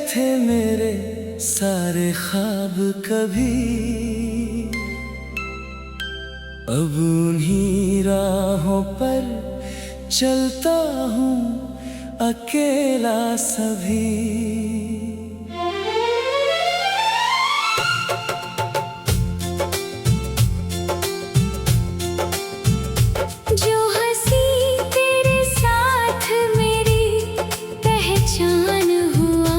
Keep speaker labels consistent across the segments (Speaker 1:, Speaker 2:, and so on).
Speaker 1: थे मेरे सारे ख्वाब कभी, अब उन्हीं राहों पर चलता हूँ अकेला सभी।
Speaker 2: जो हंसी तेरे साथ मेरी पहचान हुआ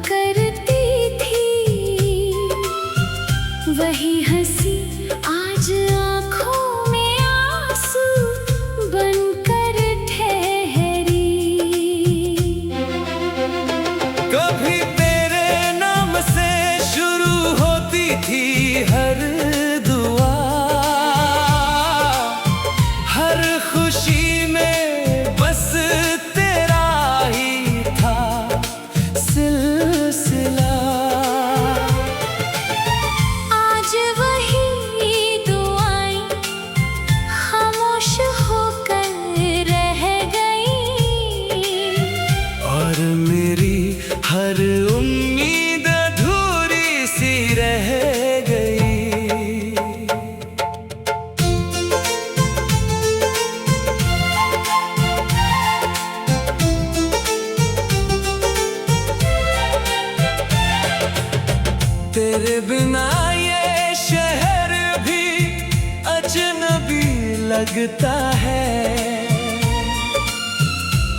Speaker 2: करती थी, वही हंसी आज आँखों में आंसू बनकर ठहरी।
Speaker 1: कभी तेरे नाम से शुरू होती थी हर दुआ, हर खुशी में बस तेरा ही था सिलसिला।
Speaker 2: आज वही दुआएं खामोश होकर रह गई,
Speaker 1: और मेरी हर उम्मीद अधूरी सी रह गई। तेरे बिना ये शहर भी अजनबी लगता है,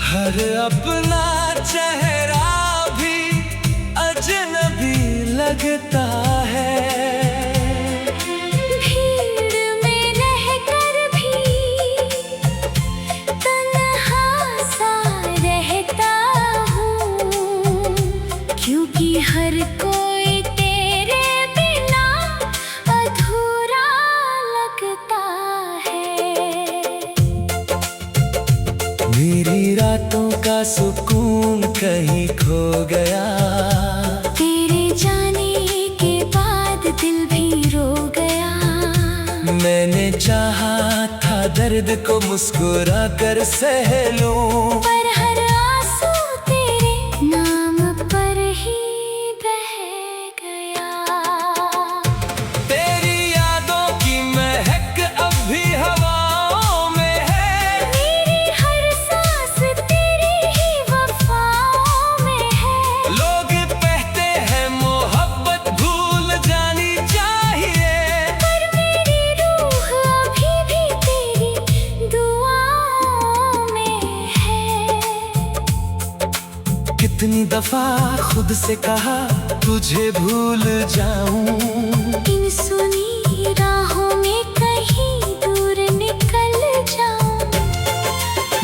Speaker 1: हर अपना चेहरा भी अजनबी लगता है।
Speaker 2: भीड़ में रहकर भी तन्हा सा रहता हूँ, क्योंकि हर कोई तेरे बिना अधूरा लगता है।
Speaker 1: मेरी रातों का सुकून कहीं खो गया,
Speaker 2: तेरे जाने के बाद दिल भी रो गया।
Speaker 1: मैंने चाहा था दर्द को मुस्कुरा कर सह लूं,
Speaker 2: पर हर आंसू तेरे नाम पर ही बह गया।
Speaker 1: तेरी यादों की महक अब भी हवाओं में है,
Speaker 2: मेरी हर सांस तेरी ही वफाओं में है।
Speaker 1: लोग कहते हैं मोहब्बत भूल जानी चाहिए,
Speaker 2: पर मेरी रूह अभी भी तेरी दुआओं में है।
Speaker 1: कितनी दफा खुद से कहा तुझे भूल जाऊं,
Speaker 2: इन सुनी राहों में कहीं दूर निकल जाऊं,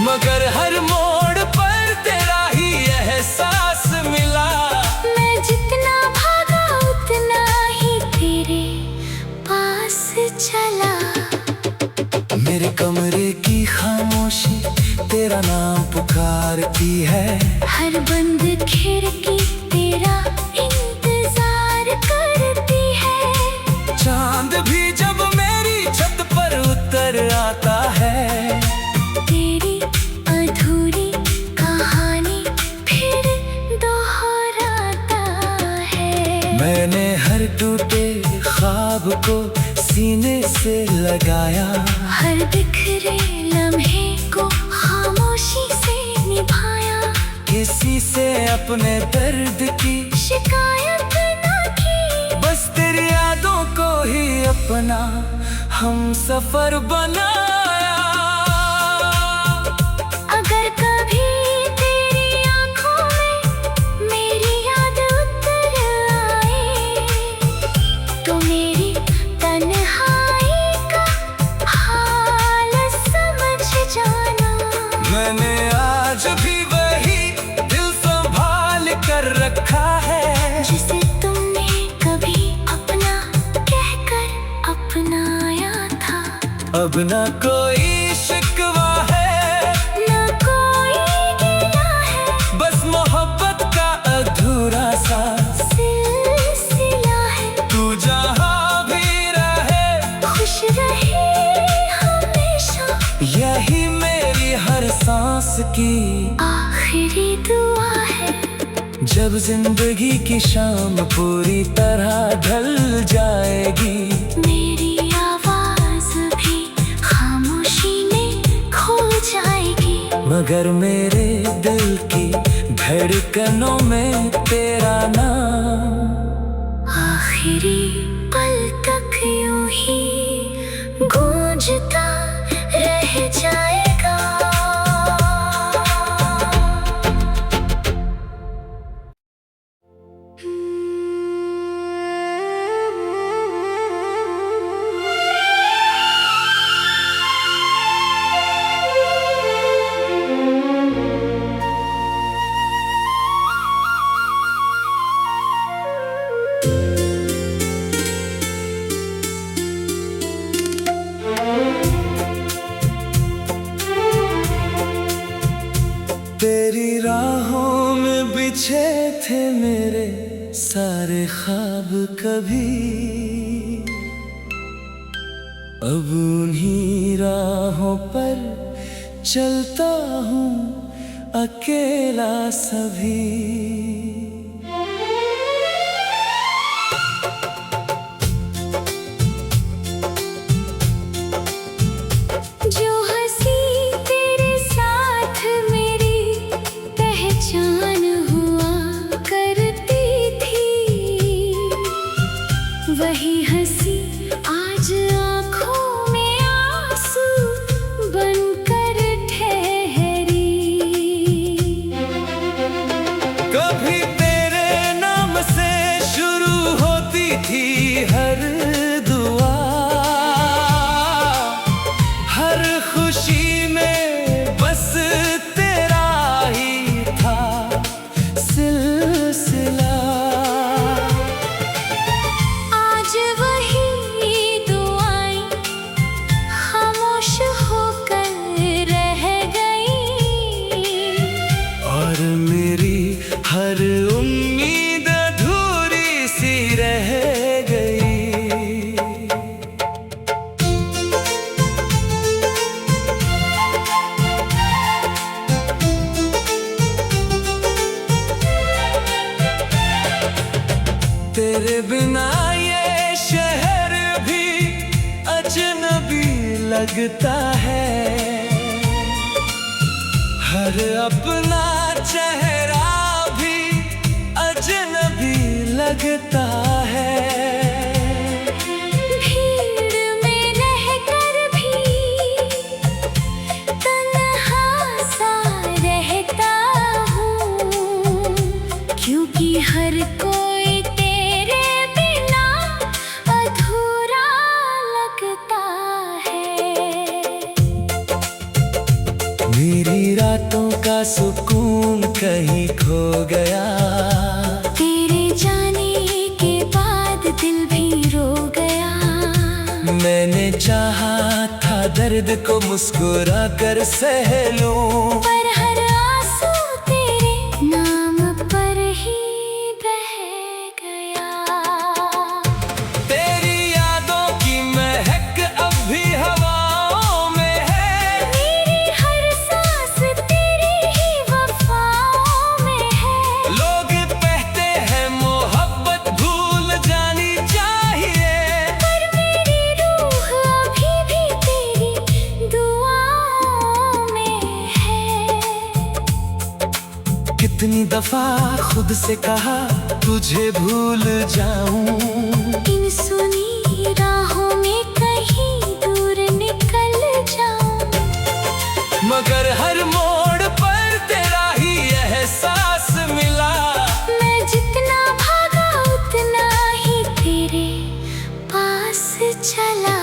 Speaker 1: मगर हर मोड़ पर तेरा ही एहसास मिला।
Speaker 2: मैं जितना भागा उतना ही तेरे पास चला।
Speaker 1: मेरे कमरे की खामोशी तेरा नाम पुकारती है,
Speaker 2: हर बंद खिड़की तेरा इंतजार करती है।
Speaker 1: चांद भी जब मेरी छत पर उतर आता है,
Speaker 2: तेरी अधूरी कहानी फिर दोहराता है।
Speaker 1: मैंने हर टूटे ख्वाब को सीने से लगाया,
Speaker 2: हर बिखरे लम्हे को खामोशी से निभाया।
Speaker 1: किसी से अपने दर्द की
Speaker 2: शिकायत न की,
Speaker 1: बस तेरी यादों को ही अपना हम सफर बनाया।
Speaker 2: अगर कभी तेरी आंखों में मेरी याद उतर आए, तो मेरी तन्हाई का हाल समझ जाना।
Speaker 1: मैंने आज भी वही दिल संभाल कर रखा है,
Speaker 2: जिसे तुमने कभी अपना कहकर अपनाया था।
Speaker 1: अब न कोई शिकवा है,
Speaker 2: न कोई गिला है,
Speaker 1: बस मोहब्बत का अधूरा सा
Speaker 2: सिलसिला है।
Speaker 1: तू जहाँ भी रहे
Speaker 2: खुश रहे हमेशा,
Speaker 1: यही मेरी हर सांस की
Speaker 2: आखिरी दुआ है।
Speaker 1: जब जिंदगी की शाम पूरी तरह ढल जाएगी,
Speaker 2: मेरी आवाज भी खामोशी में खो जाएगी।
Speaker 1: मगर मेरे दिल की धड़कनों में तेरा नाम
Speaker 2: आखिरी पल तक यूं ही गूंजता रह जाएगा।
Speaker 1: तेरी राहों में बिछे थे मेरे सारे ख्वाब कभी, अब उन्हीं राहों पर चलता हूँ अकेला सभी।
Speaker 2: वही हंसी आज आँखों में आंसू बनकर ठहरी।
Speaker 1: कभी तेरे नाम से शुरू होती थी हर दुआ, हर खुशी में बस तेरा ही था सिलसिला। हर उम्मीद अधूरी सी रह गई। तेरे बिना ये शहर भी अजनबी लगता है, हर अपना चेहरा अजनबी लगता है।
Speaker 2: भीड़ में रहकर भी तन्हा सा रहता हूँ, क्योंकि हर कोई तेरे बिना अधूरा लगता है।
Speaker 1: मेरी रातों का सुकून कहीं खो गया,
Speaker 2: तेरे जाने के बाद दिल भी रो गया।
Speaker 1: मैंने चाहा था दर्द को मुस्कुरा कर सह लूं,
Speaker 2: पर हर आंसू तेरे नाम पर ही बह गया।
Speaker 1: तेरी यादों की महक अब भी हवाओं में है,
Speaker 2: मेरी हर सांस तेरी ही वफाओं में है।
Speaker 1: लोग कहते हैं मोहब्बत भूल जानी चाहिए,
Speaker 2: पर मेरी रूह अभी भी तेरी दुआओं में है।
Speaker 1: कितनी दफा खुद से कहा तुझे भूल जाऊं,
Speaker 2: इन सुनी राहों में कहीं दूर निकल जाऊं,
Speaker 1: मगर हर मोड़ पर तेरा ही एहसास मिला।
Speaker 2: मैं जितना भागा उतना ही तेरे पास चला।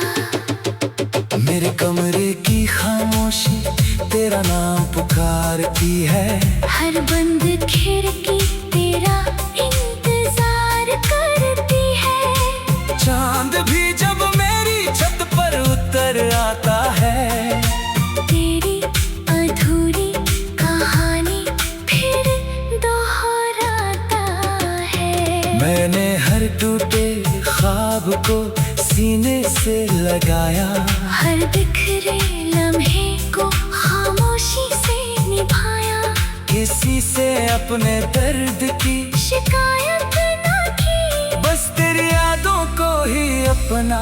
Speaker 1: मेरे कमरे की खामोशी तेरा नाम पुकारती है,
Speaker 2: हर बंद खिड़की तेरा इंतजार करती है।
Speaker 1: चांद भी जब मेरी छत पर उतर आता है,
Speaker 2: तेरी अधूरी कहानी फिर दोहराता है।
Speaker 1: मैंने हर टूटे ख्वाब को सीने से लगाया,
Speaker 2: हर बिखरे लम्हे को खामोशी से निभाया।
Speaker 1: किसी से अपने दर्द की
Speaker 2: शिकायत न की।
Speaker 1: बस तेरी यादों को ही अपना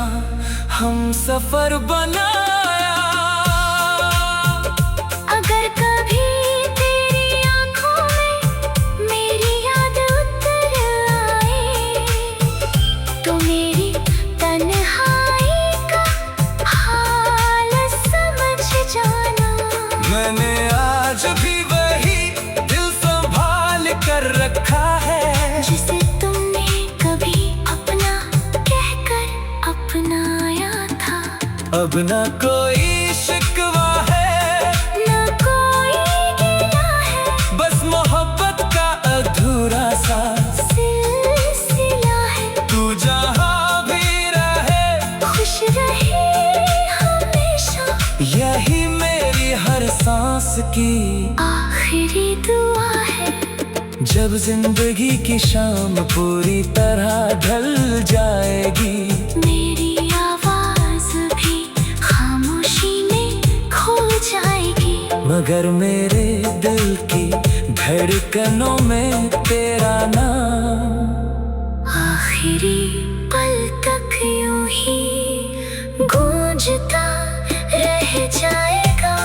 Speaker 1: हम सफर बनाया।
Speaker 2: अगर कभी तेरी आंखों में मेरी याद उतर आए, तो मेरी तन्हाई का हाल समझ जाना।
Speaker 1: मैंने आज भी वही दिल संभाल कर रखा है,
Speaker 2: जिसे तुमने कभी अपना कहकर अपनाया था।
Speaker 1: अब न कोई शिकवा है,
Speaker 2: न कोई गिला है,
Speaker 1: बस मोहब्बत का अधूरा सा
Speaker 2: सिलसिला है।
Speaker 1: तू जहाँ भी रहे
Speaker 2: खुश रहे हमेशा,
Speaker 1: यही मेरी हर सांस की
Speaker 2: आखिरी दुआ है।
Speaker 1: जब जिंदगी की शाम पूरी तरह ढल जाएगी,
Speaker 2: मेरी आवाज भी खामोशी में खो जाएगी।
Speaker 1: मगर मेरे दिल की धड़कनों में तेरा नाम
Speaker 2: आखिरी पल तक यूं ही गूंजता रह जाएगा।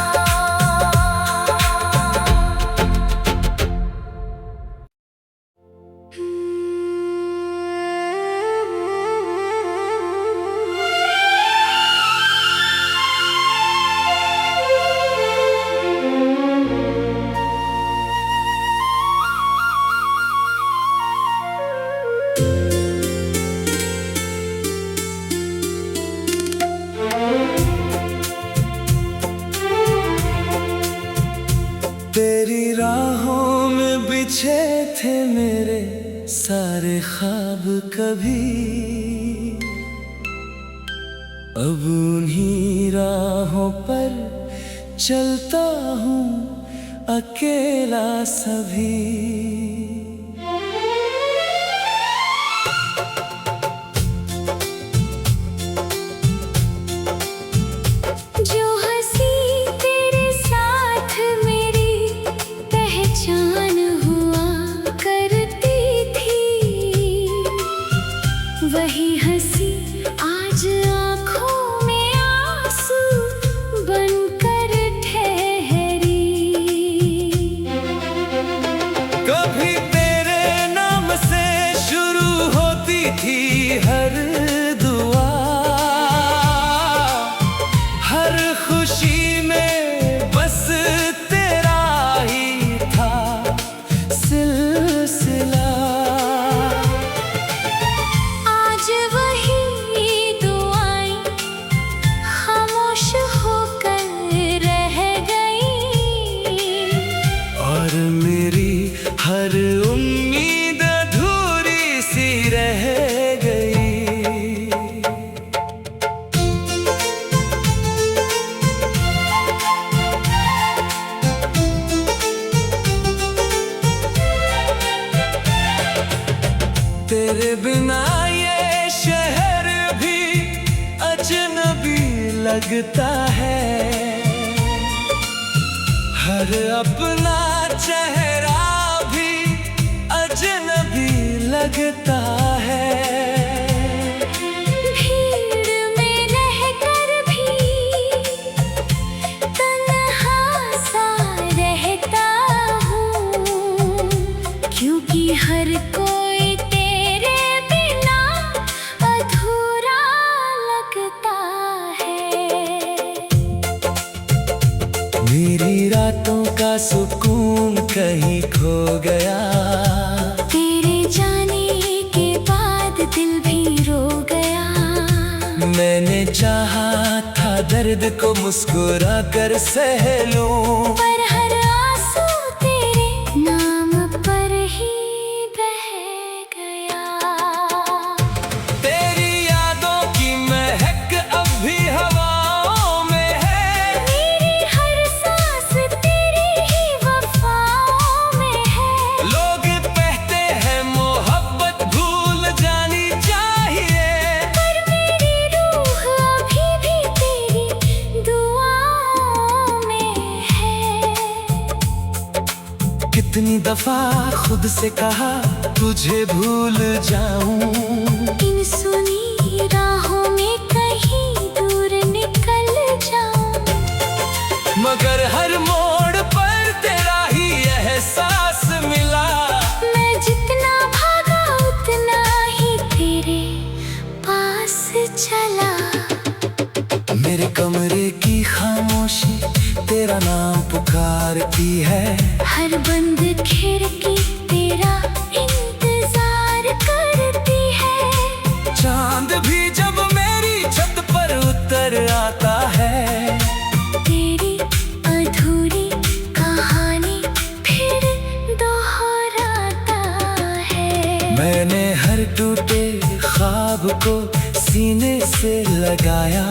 Speaker 1: तेरी राहों में बिछे थे मेरे सारे ख्वाब कभी, अब उन्हीं राहों पर चलता हूँ अकेला सभी।
Speaker 2: जो हंसी तेरे साथ मेरी पहचान हुआ करती थी, वही हंसी आज आँखों में आंसू बनकर ठहरी।
Speaker 1: कभी तेरे नाम से शुरू होती थी हर दुआ, हर खुशी में बस तेरा ही था सिलसिला।
Speaker 2: आज वही दुआएं खामोश होकर रह गई,
Speaker 1: और मेरी हर उम्मीद अधूरी सी रह गई। तेरे बिना ये शहर भी अजनबी लगता है, हर अपना चेहरा भी अजनबी लगता है।
Speaker 2: भीड़ में रहकर भी तन्हा सा रहता हूँ, क्योंकि हर कोई तेरे बिना अधूरा लगता है।
Speaker 1: मेरी रातों का सुकून कहीं खो गया,
Speaker 2: तेरे जाने के बाद दिल भी रो गया।
Speaker 1: मैंने चाहा था दर्द को मुस्कुरा कर सह लूं,
Speaker 2: पर हर आंसू तेरे नाम पर ही बह गया।
Speaker 1: तेरी यादों की महक अब भी हवाओं में है,
Speaker 2: मेरी हर सांस तेरी ही वफाओं में है।
Speaker 1: लोग कहते हैं मोहब्बत भूल जानी चाहिए,
Speaker 2: पर मेरी रूह अभी भी तेरी दुआओं में है।
Speaker 1: दफा खुद से कहा तुझे भूल जाऊं,
Speaker 2: इन सुनी राहों में कहीं दूर निकल जाऊं।
Speaker 1: मगर हर मोड़ पर तेरा ही एहसास मिला।
Speaker 2: मैं जितना भागा उतना ही तेरे पास चला।
Speaker 1: मेरे कमरे की खामोशी तेरा नाम पुकारती है।
Speaker 2: हर बंद खिड़की तेरा इंतजार करती है।
Speaker 1: चांद भी जब मेरी छत पर उतर आता है,
Speaker 2: तेरी अधूरी कहानी फिर दोहराता है।
Speaker 1: मैंने हर टूटे ख्वाब को सीने से लगाया।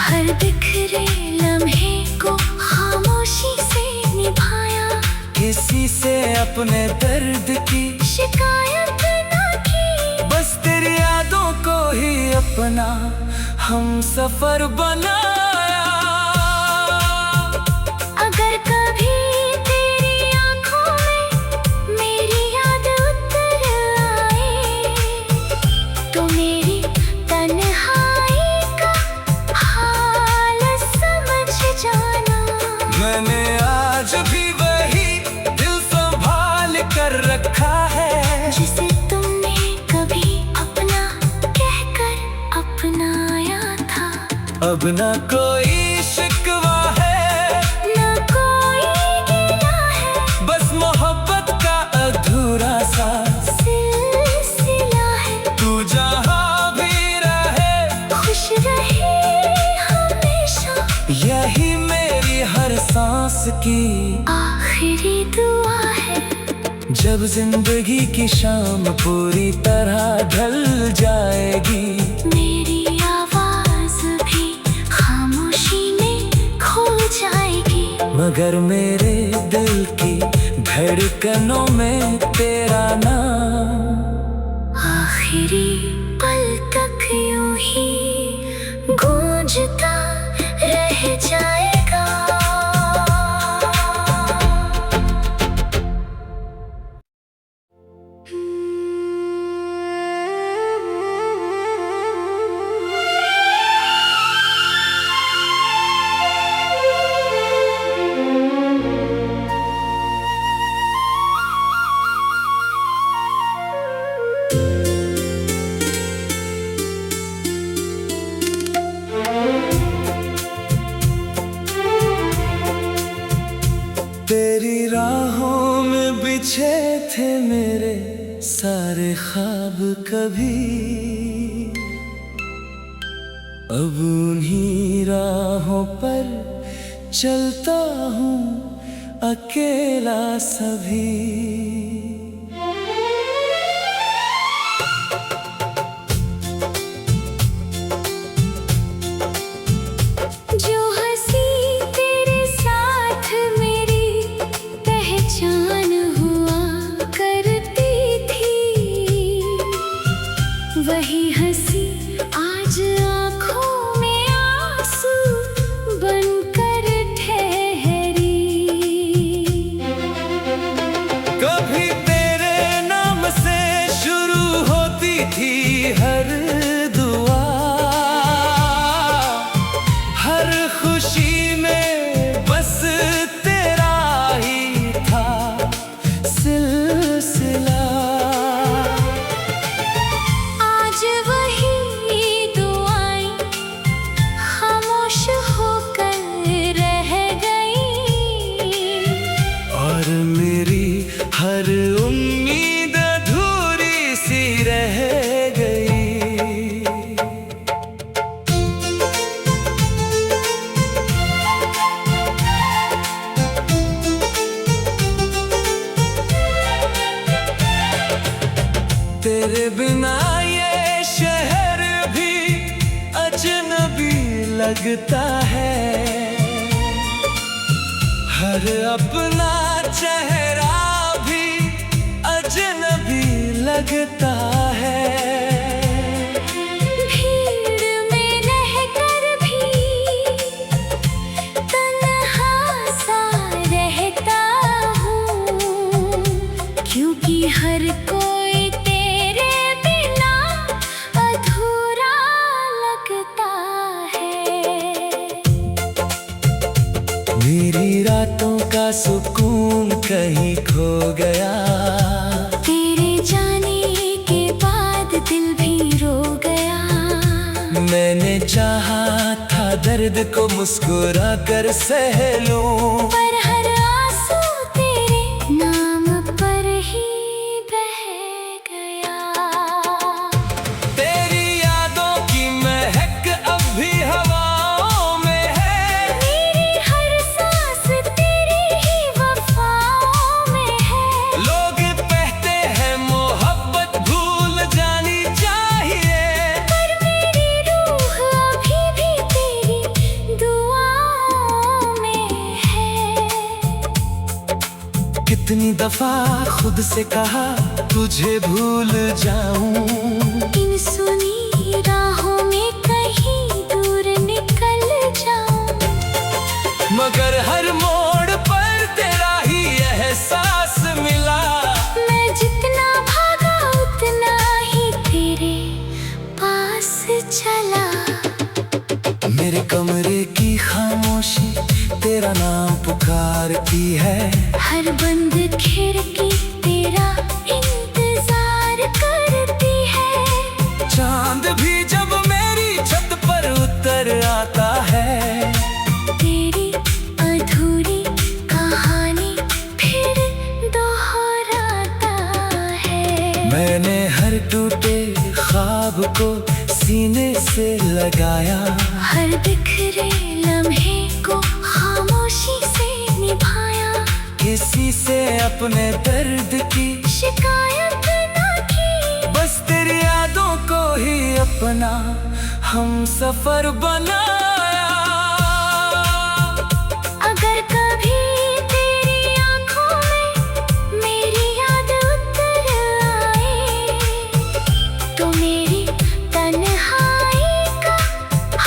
Speaker 2: हर बिखरे लम्हे को खामोशी से निभाया।
Speaker 1: किसी से अपने दर्द की
Speaker 2: शिकायत न की,
Speaker 1: बस तेरी यादों को ही अपना हम सफर बनाया।
Speaker 2: अगर कभी तेरी आंखों में मेरी याद उतर आए, तो मेरी तन्हाई का हाल समझ जाना।
Speaker 1: मैंने आज भी वही दिल संभाल कर रखा है,
Speaker 2: जिसे तुमने कभी अपना कहकर अपनाया था।
Speaker 1: अब न कोई शिकवा है,
Speaker 2: न कोई गिला है,
Speaker 1: बस मोहब्बत का अधूरा सा
Speaker 2: सिलसिला है।
Speaker 1: तू जहाँ भी रहे
Speaker 2: खुश रहे हमेशा,
Speaker 1: यही मेरी हर सांस की
Speaker 2: आखिरी दुआ है।
Speaker 1: जब जिंदगी की शाम पूरी तरह ढल जाएगी,
Speaker 2: मेरी आवाज भी खामोशी में खो जाएगी।
Speaker 1: मगर मेरे दिल की धड़कनों में तेरा नाम
Speaker 2: आखिरी पल तक यूं ही गूंजता रह जाएगा।
Speaker 1: तेरी राहों में बिछे थे मेरे सारे ख्वाब कभी, अब उन्हीं राहों पर चलता हूँ अकेला सभी।
Speaker 2: जो हंसी तेरे साथ मेरी पहचान हुआ करती थी, वही हंसी आज आँखों में आंसू बनकर ठहरी।
Speaker 1: कभी तेरे नाम से शुरू होती थी हर दुआ, हर खुशी में बस तेरा ही था सिलसिला।
Speaker 2: आज वही दुआएं खामोश होकर रह गई,
Speaker 1: और मेरी हर उम्मीद अधूरी सी रह गई। तेरे बिना ये शहर भी अजनबी लगता है, हर अपना चेहरा भी अजनबी लगता है।
Speaker 2: भीड़ में रहकर भी तन्हा सा रहता हूँ,
Speaker 1: सुकून कहीं खो गया।
Speaker 2: तेरे जाने के बाद दिल भी रो गया।
Speaker 1: मैंने चाहा था दर्द को मुस्कुरा कर सह लूं,
Speaker 2: पर हर आंसू तेरे नाम पर ही बह गया।
Speaker 1: तेरी यादों की महक अब भी हवाओं में है।
Speaker 2: मेरी हर सांस तेरी ही वफाओं में है।
Speaker 1: लोग कहते हैं मोहब्बत भूल जानी चाहिए,
Speaker 2: पर मेरी रूह अभी भी तेरी दुआओं में है।
Speaker 1: कितनी दफा खुद से कहा तुझे भूल जाऊं,
Speaker 2: इन सुनी राहों में कहीं दूर निकल जाऊं।
Speaker 1: मगर हर मोड़ पर तेरा ही एहसास मिला।
Speaker 2: मैं जितना भागा उतना ही तेरे पास चला।
Speaker 1: मेरे कमरे की खामोशी तेरा नाम पुकारती है।
Speaker 2: हर बंद खिड़की तेरा इंतजार करती है।
Speaker 1: चांद भी जब मेरी छत पर उतर आता है,
Speaker 2: तेरी अधूरी कहानी फिर दोहराता है।
Speaker 1: मैंने हर टूटे ख्वाब को सीने से लगाया।
Speaker 2: हर बिखरे लम्हे को खामोशी से निभाया।
Speaker 1: किसी से अपने दर्द की
Speaker 2: शिकायत न की,
Speaker 1: बस तेरी यादों को ही अपना हम सफर बनाया।
Speaker 2: अगर कभी तेरी आंखों में मेरी याद उतर आए, तो मेरी तन्हाई का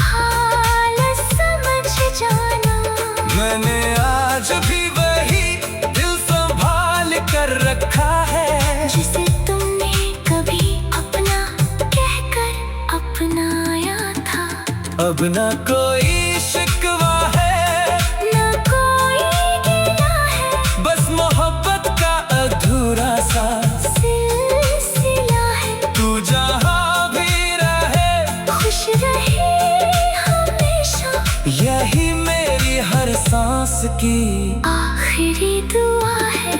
Speaker 2: हाल समझ जाना।
Speaker 1: मैंने आज भी वही दिल संभाल कर रखा है,
Speaker 2: जिसे तुमने कभी अपना कहकर अपनाया था।
Speaker 1: अब ना कोई शिकवा है,
Speaker 2: न कोई गिला है,
Speaker 1: बस मोहब्बत का अधूरा सा
Speaker 2: सिलसिला है।
Speaker 1: तू जहाँ भी रहे
Speaker 2: खुश रहे हमेशा,
Speaker 1: यही मेरी हर सांस की
Speaker 2: आखिरी दुआ है।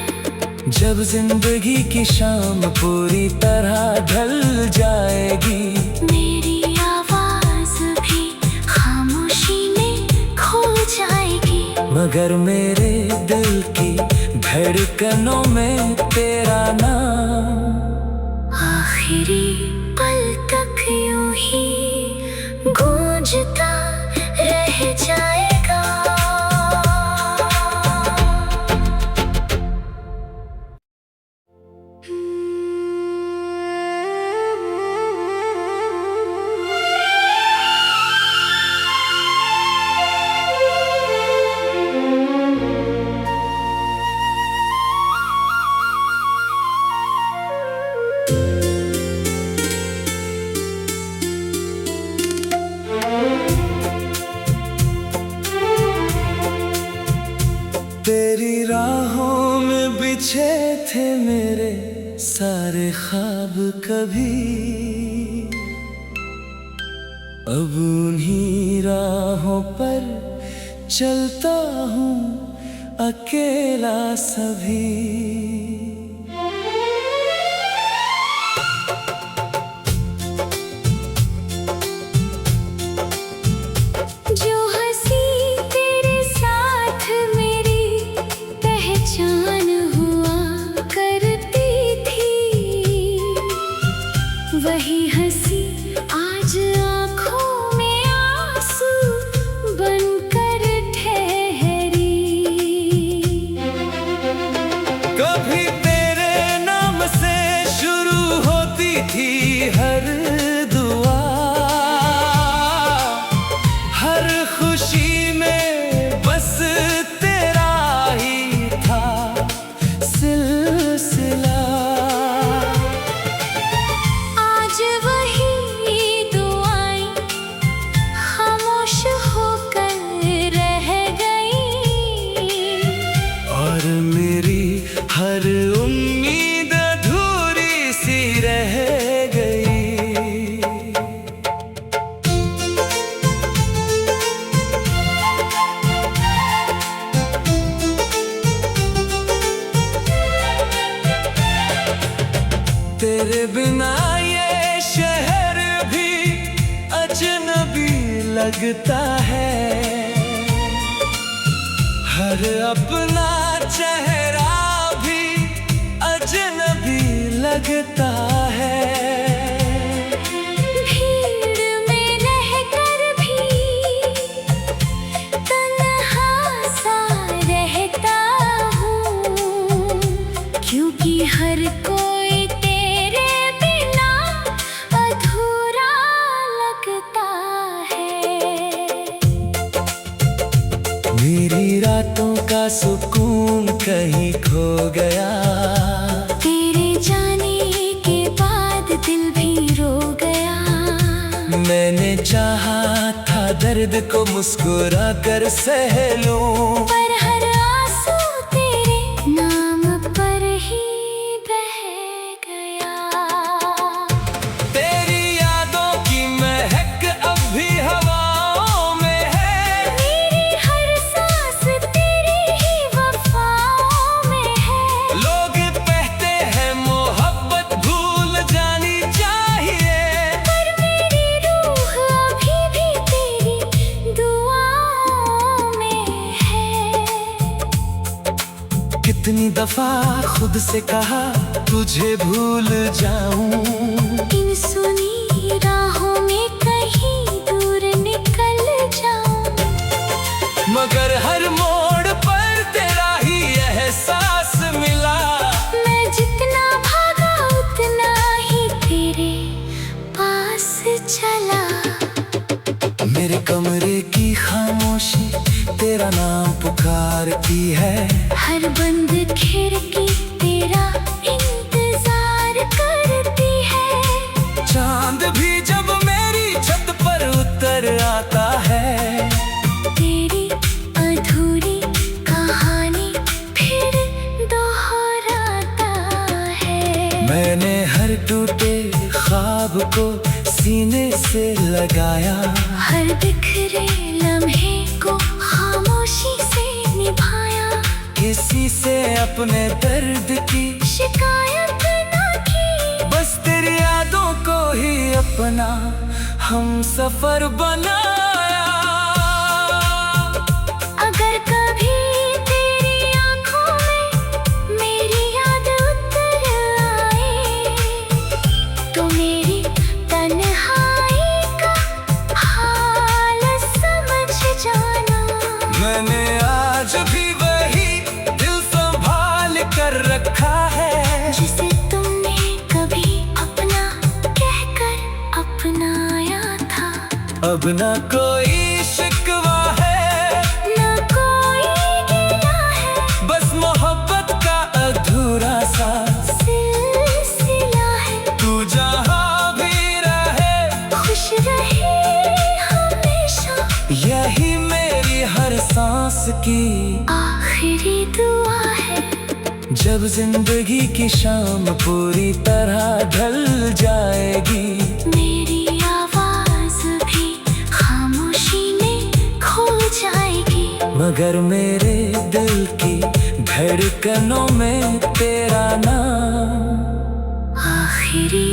Speaker 1: जब जिंदगी की शाम पूरी तरह ढल जाएगी,
Speaker 2: मेरी आवाज भी खामोशी में खो जाएगी।
Speaker 1: मगर मेरे दिल की धड़कनों में तेरा नाम
Speaker 2: आखिरी पल तक यूं ही गूंजता रह जाएगा।
Speaker 1: तेरी राहों में बिछे थे मेरे सारे ख्वाब कभी, अब उन्हीं राहों पर चलता हूँ अकेला सभी।
Speaker 2: जो हंसी तेरे साथ मेरी पहचान हुआ करती थी, वही हंसी आज आँखों में आंसू बनकर ठहरी।
Speaker 1: कभी तेरे नाम से शुरू होती थी हर दुआ, हर खुशी में बस तेरा ही था सिलसिला।
Speaker 2: आज वही
Speaker 1: लगता है। हर अपना चेहरा भी अजनबी लगता है।
Speaker 2: भीड़ में रहकर भी तन्हा सा रहता हूँ, क्योंकि हर कोई तेरे बिना अधूरा लगता है।
Speaker 1: मेरी रातों का सुकून कहीं खो गया,
Speaker 2: तेरे जाने के बाद दिल भी रो गया।
Speaker 1: मैंने चाहा था दर्द को मुस्कुरा कर सह लूं,
Speaker 2: पर हर आंसू तेरे नाम पर ही बह गया।
Speaker 1: तेरी यादों की महक अब भी हवाओं में है।
Speaker 2: मेरी हर सांस तेरी ही वफाओं में है।
Speaker 1: लोग कहते हैं मोहब्बत भूल जानी चाहिए,
Speaker 2: पर मेरी रूह अभी भी तेरी दुआओं में है।
Speaker 1: कितनी दफा खुद से कहा तुझे भूल जाऊं,
Speaker 2: इन सुनी राहों में कहीं दूर निकल जाऊं।
Speaker 1: मगर हर मोड़ पर तेरा ही एहसास मिला।
Speaker 2: मैं जितना भागा उतना ही तेरे पास चला।
Speaker 1: मेरे कमरे की खामोशी तेरा नाम पुकारती है।
Speaker 2: हर बंद खिड़की तेरा इंतजार करती है।
Speaker 1: चांद भी जब मेरी छत पर उतर आता है,
Speaker 2: तेरी अधूरी कहानी फिर दोहराता है।
Speaker 1: मैंने हर टूटे ख्वाब को सीने से लगाया,
Speaker 2: हर बिखरे लम्हे को खामोशी से निभाया।
Speaker 1: किसी से अपने दर्द की
Speaker 2: शिकायत न की,
Speaker 1: बस तेरी यादों को ही अपना हम सफर बनाया।
Speaker 2: अगर कभी तेरी आंखों में मेरी याद उतर आए, तो मेरी तन्हाई का हाल समझ जाना।
Speaker 1: मैंने आज भी वही दिल संभाल कर रखा है,
Speaker 2: जिसे तुमने कभी अपना कहकर अपनाया था।
Speaker 1: अब न कोई शिकवा है,
Speaker 2: न कोई गिला है,
Speaker 1: बस मोहब्बत का अधूरा सा
Speaker 2: सिलसिला है।
Speaker 1: तू जहाँ भी रहे
Speaker 2: खुश रहे हमेशा,
Speaker 1: यही मेरी हर सांस की
Speaker 2: आखिरी दुआ है।
Speaker 1: जब जिंदगी की शाम पूरी तरह ढल जाएगी,
Speaker 2: मेरी आवाज भी खामोशी में खो जाएगी।
Speaker 1: मगर मेरे दिल की धड़कनों में तेरा नाम
Speaker 2: आखिरी